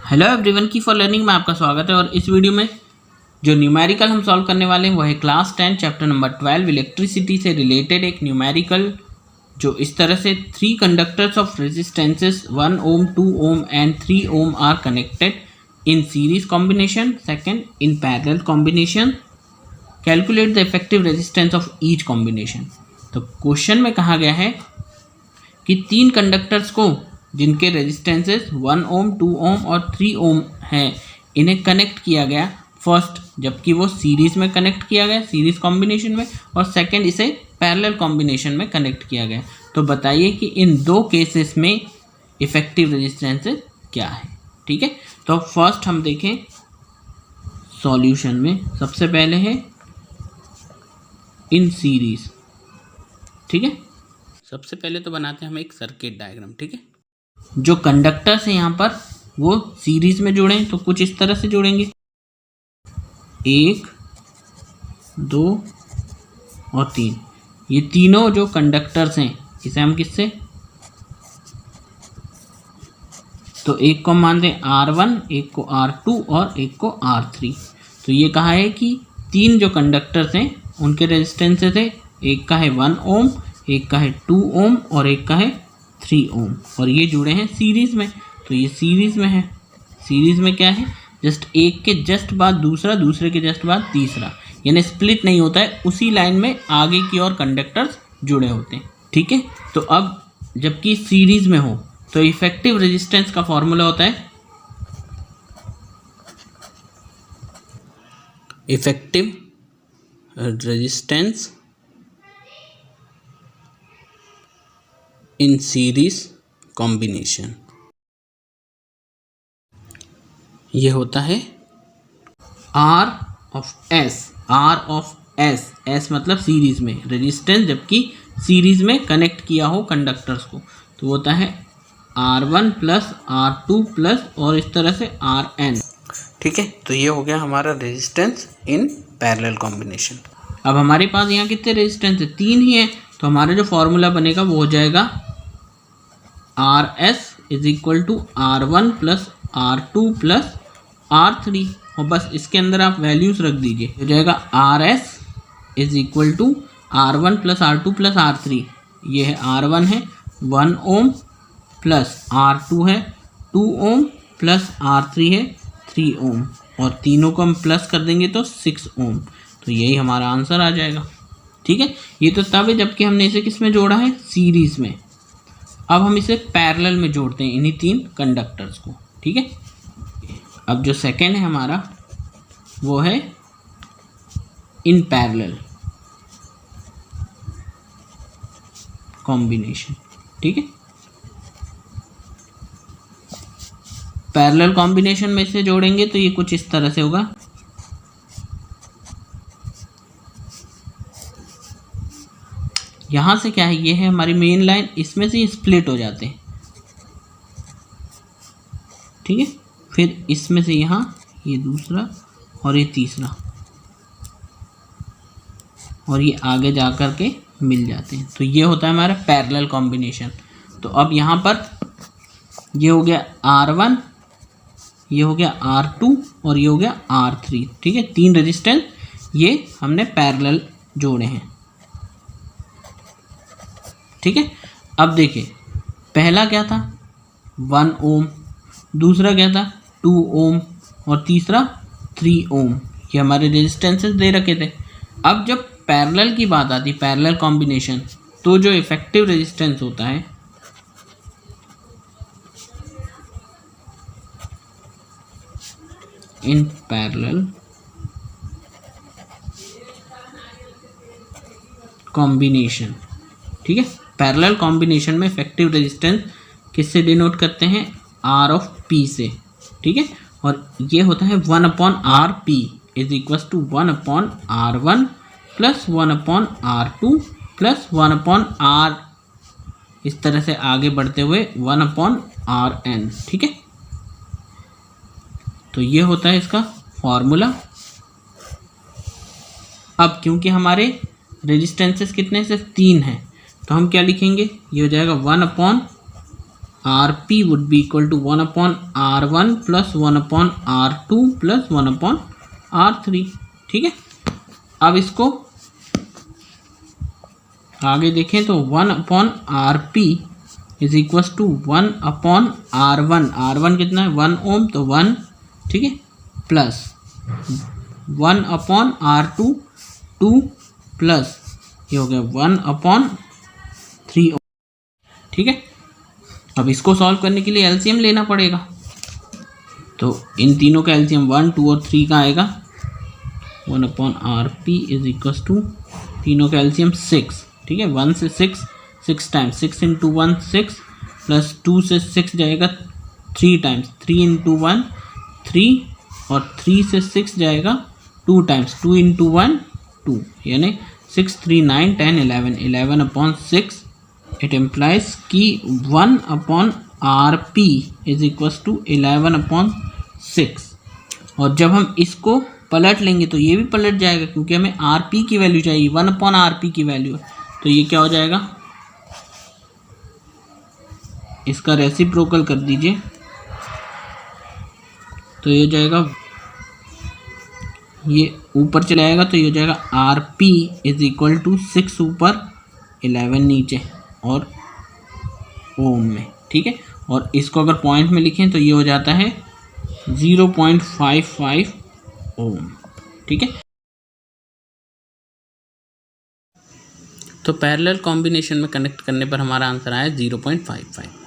Hello everyone की for learning में आपका स्वागत है। और इस वीडियो में जो न्यूमेरिकल हम सॉल्व करने वाले हैं वो है क्लास 10 चैप्टर नंबर 12 इलेक्ट्रिसिटी से रिलेटेड एक न्यूमेरिकल जो इस तरह से 3 conductors of resistances 1 ohm 2 ohm and 3 ohm are connected in series combination, second in parallel combination, calculate the effective resistance of each combination. तो क्वेश्चन में कहा गया है कि 3 कंडक्टर्स को जिनके रेजिस्टेंसेस 1 ओम 2 ओम और 3 ओम हैं इन्हें कनेक्ट किया गया फर्स्ट, जबकि वो सीरीज़ में कनेक्ट किया गया सीरीज़ कॉम्बिनेशन में, और सेकंड इसे पैरेलल कॉम्बिनेशन में कनेक्ट किया गया। तो बताइए कि इन 2 केसेस में इफेक्टिव रेजिस्टेंसेस क्या है। ठीक है, तो फर्स्ट हम देखें सॉल्यूशन में। सबसे पहले है इन सीरीज़। ठीक है, सबसे पहले तो बनाते हैं हम एक सर्किट डायग्राम। ठीक है, जो कंडक्टर्स हैं यहाँ पर वो सीरीज में जुड़े तो कुछ इस तरह से जुड़ेंगे, 1 2 और 3। ये तीनों जो कंडक्टर्स हैं इसे हम किससे, तो एक को हम मानते हैं R1, एक को R2 और एक को R3। तो ये कहा है कि 3 जो कंडक्टर्स हैं उनके रेजिस्टेंसेस है, एक का है 1 ओम, एक का है 2 ओम और एक का है 3 ओम, और ये जुड़े हैं सीरीज़ में। तो ये सीरीज़ में है। सीरीज़ में क्या है, जस्ट एक के जस्ट बाद दूसरा, दूसरे के जस्ट बाद तीसरा, यानी स्प्लिट नहीं होता है, उसी लाइन में आगे की ओर कंडक्टर्स जुड़े होते हैं। ठीक है, तो अब जबकि सीरीज़ में हो तो इफेक्टिव रेजिस्टेंस का फॉर्मूला होता है effective resistance in series combination. ये होता है R of S। R of S, S मतलब सीरीज में रेजिस्टेंस, जबकि सीरीज में कनेक्ट किया हो कंडक्टर्स को, तो होता है R1 प्लस R2 प्लस और इस तरह से Rn। ठीक है, तो ये हो गया हमारा रेजिस्टेंस इन पैरेलल कॉम्बिनेशन। अब हमारे पास यहाँ कितने रेजिस्टेंस है, 3 ही है, तो हमारा जो फॉर्मूला बनेगा वो हो जाएगा RS is equal to R1 plus R2 plus R3, और बस इसके अंदर आप वैल्यूज रख दीजिए। हो जाएगा RS is equal to R1 plus R2 plus R3। ये है R1 है 1 ओम प्लस R2 है 2 ओम प्लस R3 है 3 ओम, और तीनों को हम प्लस कर देंगे तो 6 ओम। तो यही हमारा आंसर आ जाएगा। ठीक है, ये तो तब है जबकि हमने इसे किस में जोड़ा है, सीरीज़ में। अब हम इसे पैरेलल में जोड़ते हैं इन्हीं 3 कंडक्टर्स को। ठीक है, अब जो सेकेंड है हमारा वो है इन पैरेलल कॉम्बिनेशन। ठीक है, पैरेलल कॉम्बिनेशन में से जोड़ेंगे तो ये कुछ इस तरह से होगा। यहाँ से क्या है, ये है हमारी मेन लाइन, इसमें से ये स्प्लिट हो जाते हैं। ठीक है, फिर इसमें से यहाँ ये दूसरा और ये तीसरा, और ये आगे जा कर के मिल जाते हैं। तो ये होता है हमारा पैरेलल कॉम्बिनेशन। तो अब यहाँ पर ये हो गया R1, ये हो गया R2 और ये हो गया R3। ठीक है, 3 रेजिस्टेंस ये हमने पैरेलल जोड़े हैं। ठीक है, अब देखिए पहला क्या था 1 ओम, दूसरा क्या था 2 ओम और तीसरा 3 ओम। ये हमारे रेजिस्टेंसेस दे रखे थे। अब जब पैरेलल की बात आती, पैरेलल कॉम्बिनेशन, तो जो इफेक्टिव रेजिस्टेंस होता है इन पैरेलल कॉम्बिनेशन। ठीक है, पैरेलल कॉम्बिनेशन में इफेक्टिव रेजिस्टेंस किससे डिनोट करते हैं, R ऑफ P से। ठीक है, और ये होता है 1 upon R P is equal to 1 upon R1 plus 1 upon R2 plus 1 upon R, इस तरह से आगे बढ़ते हुए 1 अपॉन Rn। ठीक है, तो ये होता है इसका फॉर्मूला। अब क्योंकि हमारे रेजिस्टेंसेस कितने, सिर्फ 3 हैं, तो हम क्या लिखेंगे, ये हो जाएगा 1 upon R P would be equal to 1/R1 plus 1/R2 plus 1/R3। ठीक है, अब इसको आगे देखें तो 1/RP is equal to 1/R1। R1 कितना है 1 ओम, तो 1, ठीक है, प्लस 1/R2 2 प्लस ये हो गया 1/3 ओम। ठीक है, अब इसको सॉल्व करने के लिए एलसीएम लेना पड़ेगा, तो इन तीनों का एलसीएम 1 2 और 3 का आएगा। 1/RP इज इक्वल टू तीनों का एलसीएम 6। ठीक है, 1 से 6 टाइम्स, 6 इंटू 1 6 प्लस 2 से 6 जाएगा 3 टाइम्स, 3 इंटू 1 3 और 3 से 6 जाएगा 2 टाइम्स, 2 इंटू 1 2, यानी 6 3 9 10 11 11/6। इट इम्प्लाइज कि 1/RP इज इक्वल टू 11/6। और जब हम इसको पलट लेंगे तो ये भी पलट जाएगा, क्योंकि हमें RP की वैल्यू चाहिए, 1/RP की वैल्यू। तो ये क्या हो जाएगा, इसका रेसिप्रोकल कर दीजिए, तो ये हो जाएगा, ये ऊपर चला जाएगा तो ये हो जाएगा RP इज इक्वल टू 6 ऊपर 11 नीचे और ओम में। ठीक है, और इसको अगर पॉइंट में लिखें तो ये हो जाता है 0.55 ओम। ठीक है, तो पैरेलल कॉम्बिनेशन में कनेक्ट करने पर हमारा आंसर आया 0.55।